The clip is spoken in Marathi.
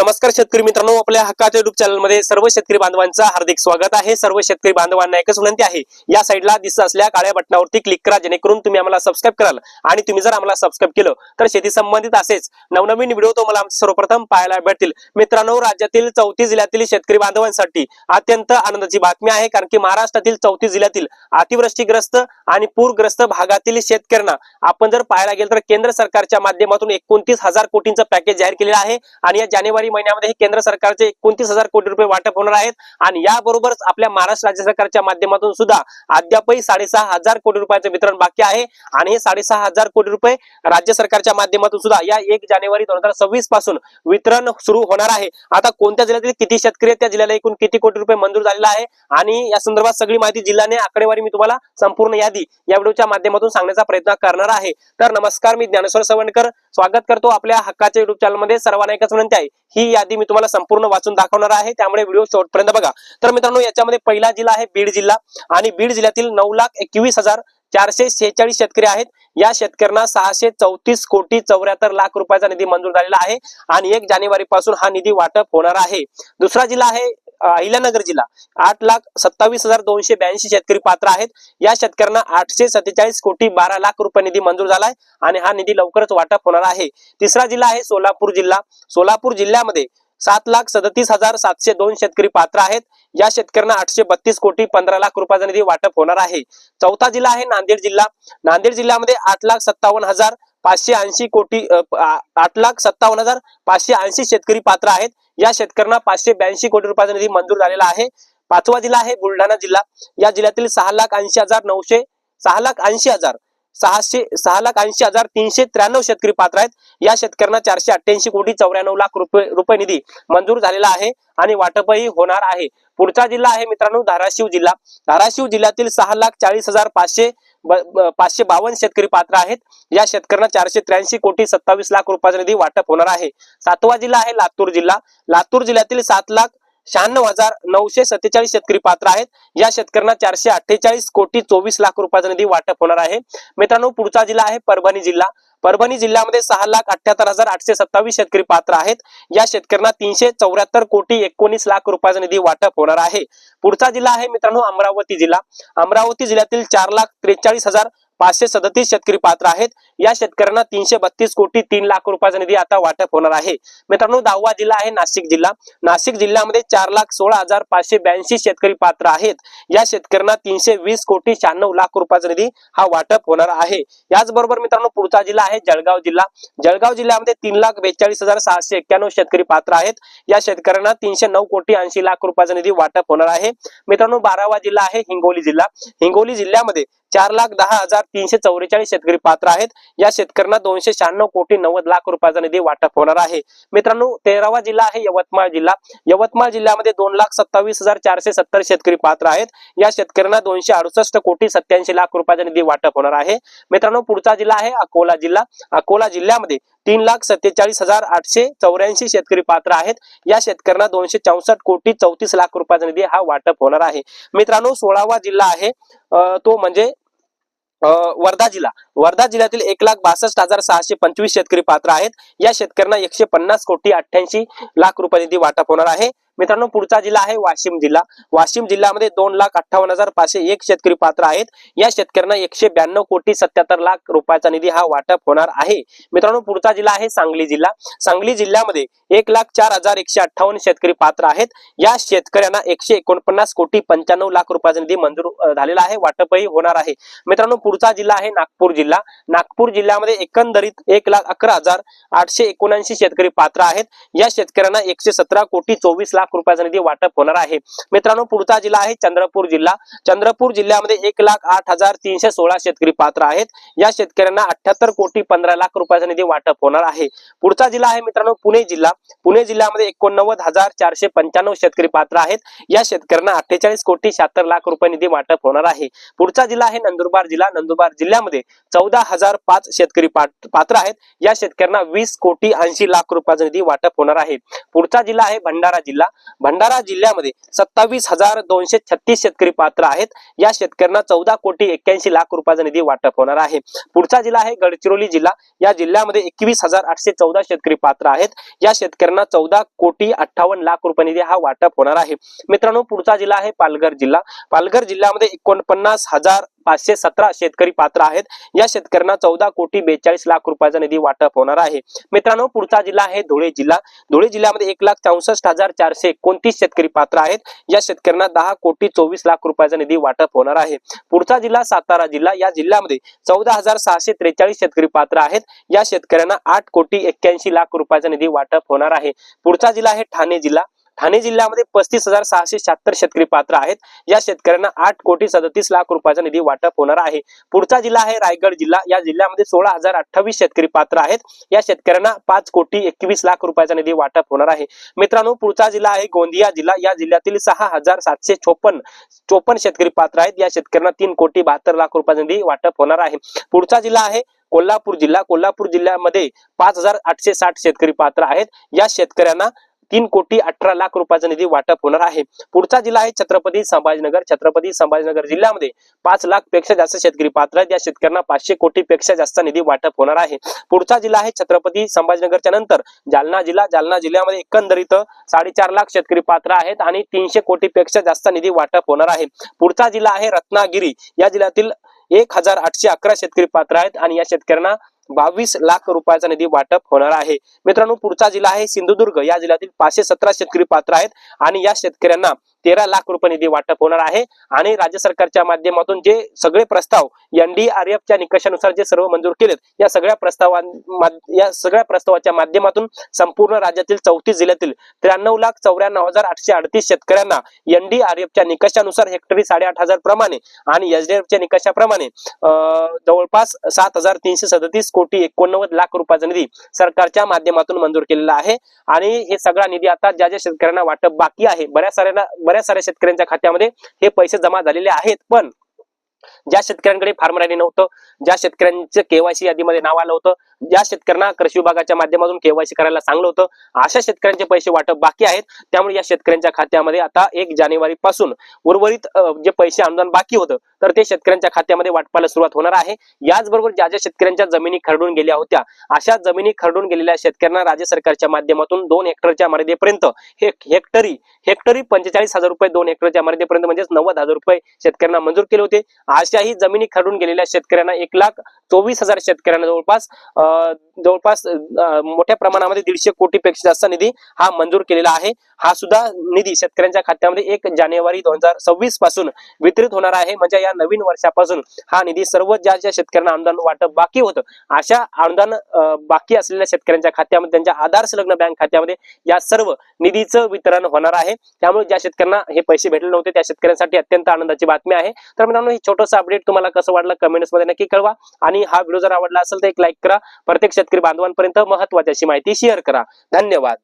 नमस्कार शेतकरी मित्रांनो, आपल्या हक्काच्या युट्यूब चॅनल मध्ये सर्व शेतकरी बांधवांचं हार्दिक स्वागत आहे। सर्व शेतकरी बांधवांना एकच विनंती आहे, या साईडला दिसत असलेल्या काळ्या बटनावरती क्लिक करा, जेणेकरून तुम्ही आम्हाला सबस्क्राइब कराल। आणि तुम्ही जर आम्हाला सबस्क्राइब केलं तर शेती संबंधित असेच नवनवीन व्हिडिओ तुम्हाला आमचे सर्वप्रथम पाहायला भेटतील। मित्रांनो, राज्यातील 34 जिल्ह्यातील शेतकरी बांधवांसाठी अत्यंत आनंदाची बातमी आहे, कारण की महाराष्ट्रातील 34 जिल्ह्यातील अतिवृष्टीग्रस्त आणि पूरग्रस्त भागातील शेतकऱ्यांना आपण जर पाहायला गेलं तर केंद्र सरकारच्या माध्यमातून 29,000 कोटींचं पॅकेज जाहीर केलेलं आहे। आणि या जानेवारी महिन्यामध्ये केंद्र सरकारचे 29,000 कोटी रुपये वाटप होणार आहेत। आणि याबरोबरच आपल्या महाराष्ट्र राज्य सरकारच्या माध्यमातून सुद्धा अद्यापही 6,500 कोटी रुपयाचे वितरण बाकी आहे। आणि हे 6,500 कोटी रुपये राज्य सरकारच्या माध्यमातून सुद्धा या 1 जानेवारी 2026 पासून वितरण सुरू होणार आहे। आता कोणत्या जिल्ह्यातील किती शेतकरी आहेत, त्या जिल्ह्याला एकूण किती कोटी रुपये मंजूर झालेला आहे आणि या संदर्भात सगळी माहिती जिल्ह्याने आकडेवारी मी तुम्हाला संपूर्ण यादी या व्हिडिओच्या माध्यमातून सांगण्याचा प्रयत्न करणार आहे। तर नमस्कार, मी ज्ञानेश्वर सवणकर स्वागत करतो आपल्या हक्काच्या युट्यूब चॅनल मध्ये। सर्वांना एकच विनंती आहे, ही यादी मी तुम्हाला संपूर्ण वाचून दाखवणार आहे, त्यामुळे व्हिडिओ शेवटपर्यंत बघा। तर मित्रांनो, याच्यामध्ये पहिला जिल्हा आहे बीड जिल्हा आणि बीड जिल्ह्यातील 9,21,446 शेतकरी आहेत। या शेतकऱ्यांना 634 कोटी 74 लाख रुपयाचा निधी मंजूर झालेला आहे आणि 1 जानेवारी पासून हा निधी वाटप होणार आहे। दुसरा जिल्हा आहे अहिल्यानगर जिल्हा, 8,27,282 शेतकरी पात्र आहेत। या शेतकऱ्यांना 847 कोटी 12 लाख रुपये निधी मंजूर झालाय आणि हा निधी लवकरच वाटप होणार आहे। तिसरा जिल्हा आहे सोलापूर जिल्हा, सोलापूर जिल्ह्यामध्ये 7,37,702 शेतकरी पात्र आहेत। या शेतकऱ्यांना 832 कोटी 15 लाख रुपयाचा निधी वाटप होणार आहे। चौथा जिल्हा आहे नांदेड जिल्हा, नांदेड जिल्ह्यामध्ये 8,57,580 कोटी 8,57,580 शेतकरी पात्र आहेत। या शेतकऱ्यांना 582 कोटी रुपयाचा निधी मंजूर झालेला आहे। पाचवा जिल्हा आहे बुलढाणा जिल्हा, या जिल्ह्यातील 6,80,393 शेतकरी पात्र आहेत। या शेतकऱ्यांना 488 कोटी 94 लाख रुपये निधी मंजूर झालेला आहे आणि वाटपही होणार आहे। पुढचा जिल्हा आहे मित्रांनो धाराशिव जिल्हा, धाराशिव जिल्ह्यातील 6,40,552 शेतकरी पात्र आहेत। या शेतकऱ्यांना 483 कोटी 27 लाख रुपयाचा निधी वाटप होणार आहे। सातवा जिल्हा आहे लातूर जिल्हा, लातूर जिल्ह्यातील 7,96,947 शेतकरी पात्र आहेत। या शेतकऱ्यांना 448 कोटी 24 लाख रुपयाचा निधी वाटप होणार आहे। मित्रांनो, पुढचा जिल्हा आहे परभणी जिल्हा, परभणी जिल्ह्यामध्ये 6,78,827 शेतकरी पात्र आहेत। या शेतकऱ्यांना 374 कोटी 19 लाख रुपयाचा निधी वाटप होणार आहे। पुढचा जिल्हा आहे मित्रांनो अमरावती जिल्हा, अमरावती जिल्ह्यातील 4,43,537 शेतकरी पात्र आहेत। या शेतकऱ्यांना 332 कोटी 3 लाख रुपयाचा निधी आता वाटप होणार आहे। मित्रांनो, 10वा जिल्हा आहे नाशिक जिल्हा, नाशिक जिल्ह्यामध्ये 4,16,582 शेतकरी पात्र आहेत। या शेतकऱ्यांना 320 कोटी 96 लाख रुपयाचा निधी हा वाटप होणार आहे। याचबरोबर मित्रांनो, पुढचा जिल्हा आहे जळगाव जिल्हा, जळगाव जिल्ह्यामध्ये 3,42,691 शेतकरी पात्र आहेत। या शेतकऱ्यांना 309 कोटी 80 लाख रुपयाचा निधी वाटप होणार आहे। मित्रांनो, 12वा जिल्हा आहे हिंगोली जिल्हा, हिंगोली जिल्ह्यामध्ये 4,10,344 शेतकरी पात्र आहेत। या शेतकऱ्यांना 296 कोटी 90 लाख रुपयाचा निधी वाटप होणार आहे। मित्रांनो, 13वा जिल्हा आहे यवतमाळ जिल्हा, यवतमाळ जिल्ह्यामध्ये 2,27,470 शेतकरी पात्र आहेत। या शेतकऱ्यांना 268 कोटी 87 लाख रुपयाचा निधी वाटप होणार आहे। मित्रांनो, पुढचा जिल्हा आहे अकोला जिल्हा, अकोला जिल्ह्यामध्ये 3,47,884 शेतकरी पात्र आहेत। या शेतकऱ्यांना 264 कोटी 34 लाख रुपयाचा निधी हा वाटप होणार आहे। मित्रांनो, 16वा जिल्हा आहे तो म्हणजे वर्धा जिल्हा, वर्धा जिल्ह्यातील 1,62,625 शेतकरी पात्र आहेत। या शेतकऱ्यांना 150 कोटी 88 लाख रुपये निधी वाटप होणार आहे। मित्रांनो, पुढचा जिल्हा आहे वाशिम जिल्हा, वाशिम जिल्ह्यामध्ये 2,58,501 शेतकरी पात्र आहेत। या शेतकऱ्यांना 192 कोटी 77 लाख रुपयाचा निधी हा वाटप होणार आहे। मित्रांनो, पुढचा जिल्हा आहे सांगली जिल्हा, सांगली जिल्ह्यामध्ये 1,04,158 शेतकरी पात्र आहेत। या शेतकऱ्यांना 149 कोटी 95 लाख रुपयाचा निधी मंजूर झालेला आहे, वाटपही होणार आहे। मित्रांनो, पुढचा जिल्हा आहे नागपूर जिल्हा, नागपूर जिल्ह्यामध्ये एकंदरीत 1,11,879 शेतकरी पात्र आहेत। या शेतकऱ्यांना 117 कोटी 24 लाख रुपयाचा निधी वाटप होणार आहे। मित्रांनो, पुढचा जिल्हा आहे चंद्रपूर जिल्हा, चंद्रपूर जिल्ह्यामध्ये 1,08,316 शेतकरी पात्र आहेत। या शेतकऱ्यांना 78 कोटी 15 लाख रुपयाचा निधी वाटप होणार आहे। पुढचा जिल्हा आहे मित्रांनो पुणे जिल्हा, पुणे जिल्ह्यामध्ये 89,495 शेतकरी पात्र आहेत। या शेतकऱ्यांना 48 कोटी 76 लाख रुपये निधी वाटप होणार आहे। पुढचा जिल्हा आहे नंदुरबार जिल्हा, नंदुरबार जिल्ह्यामध्ये 14,005 शेतकरी पात्र आहेत। या शेतकऱ्यांना 20 कोटी 80 लाख रुपयाचा निधी वाटप होणार आहे। पुढचा जिल्हा आहे भंडारा जिल्हा, भंडारा जिल्ह्यामध्ये 27,236 शेतकरी पात्र आहेत. या शेतकऱ्यांना 14,81,00,000 रुपयाचा निधी वाटप होणार आहे. पुढचा जिल्हा आहे गडचिरोली जिल्हा. या जिल्ह्यामध्ये 21,814 शेतकरी पात्र आहेत. या शेतकऱ्यांना 14,58,00,000 रुपये निधी हा वाटप होणार आहे. मित्रांनो, पुढचा जिल्हा आहे पालघर जिल्हा. पालघर जिल्ह्यामध्ये 49,517 शेतकरी पात्र आहेत. या शेतकऱ्यांना 14,42,00,000 रुपयाचा निधी वाटप होणार आहे. मित्रांनो, पुढचा जिल्हा आहे धुळे जिल्हा. धुळे जिल्ह्यामध्ये 1,64,429 शेतकरी पात्र आहेत. या शेतकऱ्यांना 10,24,00,000 रुपयाचा निधी वाटप होणार आहे. पुढचा जिल्हा सातारा जिल्हा. या जिल्ह्यामध्ये 14,643 शेतकरी पात्र आहेत. या शेतकऱ्यांना 8,81,00,000 रुपयाचा निधी वाटप होणार आहे. पुढचा जिल्हा आहे ठाणे जिल्हा. ठाणे जिल्ह्यामध्ये 35,676 शेतकरी पात्र आहेत. या शेतकऱ्यांना 8,37,00,000 रुपयाचा निधी वाटप होणार आहे. पुढचा जिल्हा आहे रायगड जिल्हा. या जिल्ह्यामध्ये 16,028 शेतकरी पात्र आहेत. या शेतकऱ्यांना 5,21,00,000 रुपयाचा निधी वाटप होणार आहे. मित्रांनो, पुढचा जिल्हा आहे गोंदिया जिल्हा. या जिल्ह्यातील 6,754 शेतकरी पात्र आहेत. या शेतकऱ्यांना 3,72,00,000 रुपयाचा निधी वाटप होणार आहे. पुढचा जिल्हा आहे कोल्हापूर जिल्हा. कोल्हापूर जिल्ह्यामध्ये 5,860 शेतकरी पात्र आहेत. या शेतकऱ्यांना 3,18,00,000 रुपयाचा निधी वाटप होणार आहे. पुढचा जिल्हा आहे छत्रपती संभाजीनगर. छत्रपती संभाजीनगर जिल्ह्यामध्ये 5,00,000 पेक्षा जास्त शेतकरी पात्र आहेत. या शेतकऱ्यांना 500 कोटी पेक्षा जास्त निधी वाटप होणार आहे. पुढचा जिल्हा आहे छत्रपती संभाजीनगरच्या नंतर जालना जिल्हा. जालना जिल्ह्यामध्ये एकंदरीत 4.5 शेतकरी पात्र आहेत आणि 300 कोटी पेक्षा जास्त निधी वाटप होणार आहे. पुढचा जिल्हा आहे रत्नागिरी. या जिल्ह्यातील 1,811 शेतकरी पात्र आहेत आणि या शेतकऱ्यांना 22,00,000 रुपयाचा निधी वाटप होणार आहे. मित्रांनो, पुढचा जिल्हा आहे सिंधुदुर्ग. या जिल्ह्यातील 517 शेतकरी पात्र आहेत आणि या शेतकऱ्यांना 13,00,000 रुपये निधी वाटप होणार आहे. आणि राज्य सरकारच्या माध्यमातून जे सगळे प्रस्ताव NDRFच्या निकषानुसार जे सर्व मंजूर केलेत, या सगळ्या प्रस्तावाच्या माध्यमातून संपूर्ण राज्यातील 34 जिल्ह्यातील 93,94,838 शेतकऱ्यांना NDRFच्या निकषानुसार हेक्टरी 8,500 प्रमाणे आणि SDRFच्या निकषाप्रमाणे जवळपास 7,337 कोटी 89,00,000 रुपयाचा निधी सरकारच्या माध्यमातून मंजूर केलेला आहे. आणि हे सगळा निधी आता ज्या ज्या शेतकऱ्यांना वाटप बाकी आहे, बऱ्याच साऱ्या शेतकऱ्यांच्या खात्यामध्ये हे पैसे जमा झालेले आहेत. पण ज्या शेतकऱ्यांकडे फार्मर आयडी नव्हतं, ज्या शेतकऱ्यांचं KYC यादीमध्ये नाव आलं होतं, ज्या शेतकऱ्यांना कृषी विभागाच्या माध्यमातून KYC करायला सांगलं होतं, अशा शेतकऱ्यांचे पैसे वाटप बाकी आहेत. त्यामुळे या शेतकऱ्यांच्या खात्यामध्ये आता 1 जानेवारी पासून उर्वरित जे पैसे अनुदान बाकी होतं, तर ते शेतकऱ्यांच्या खात्यामध्ये वाटपाला सुरुवात होणार आहे. याचबरोबर ज्या ज्या शेतकऱ्यांच्या जमिनी खरडून गेल्या होत्या, अशा जमिनी खरडून गेलेल्या शेतकऱ्यांना राज्य सरकारच्या माध्यमातून 2 हेक्टरच्या मर्यादेपर्यंत हेक्टरी 45,000 रुपये, 2 हेक्टरच्या मर्यादेपर्यंत म्हणजेच 90,000 रुपये शेतकऱ्यांना मंजूर केले होते. अशाही जमिनी खरडून गेलेल्या शेतकऱ्यांना 1,24,000 शेतकऱ्यांना जवळपास मोठ्या प्रमाणामध्ये 150 कोटी पेक्षा जास्त निधी हा मंजूर केलेला आहे. हा सुद्धा निधी शेतकऱ्यांच्या खात्यामध्ये 1 जानेवारी 2026 पासून वितरित होणार आहे. म्हणजे या नवीन वर्षापासून हा निधी सर्व ज्या ज्या शेतकऱ्यांना अनुदान वाटप बाकी होतं, अशा अनुदान बाकी असलेल्या शेतकऱ्यांच्या खात्यामध्ये, त्यांच्या आधार संलग्न बँक खात्यामध्ये या सर्व निधीचं वितरण होणार आहे. त्यामुळे ज्या शेतकऱ्यांना हे पैसे भेटले नव्हते, त्या शेतकऱ्यांसाठी अत्यंत आनंदाची बातमी आहे. तर मित्रांनो, हे छोटंसं अपडेट तुम्हाला कसं वाटलं कमेंट्स मध्ये नक्की कळवा. आणि हा व्हिडिओ जर आवडला असेल तर एक लाईक करा. प्रत्येक शेतकरी बांधवांपर्यंत महत्त्वाची माहिती शेअर करा. धन्यवाद.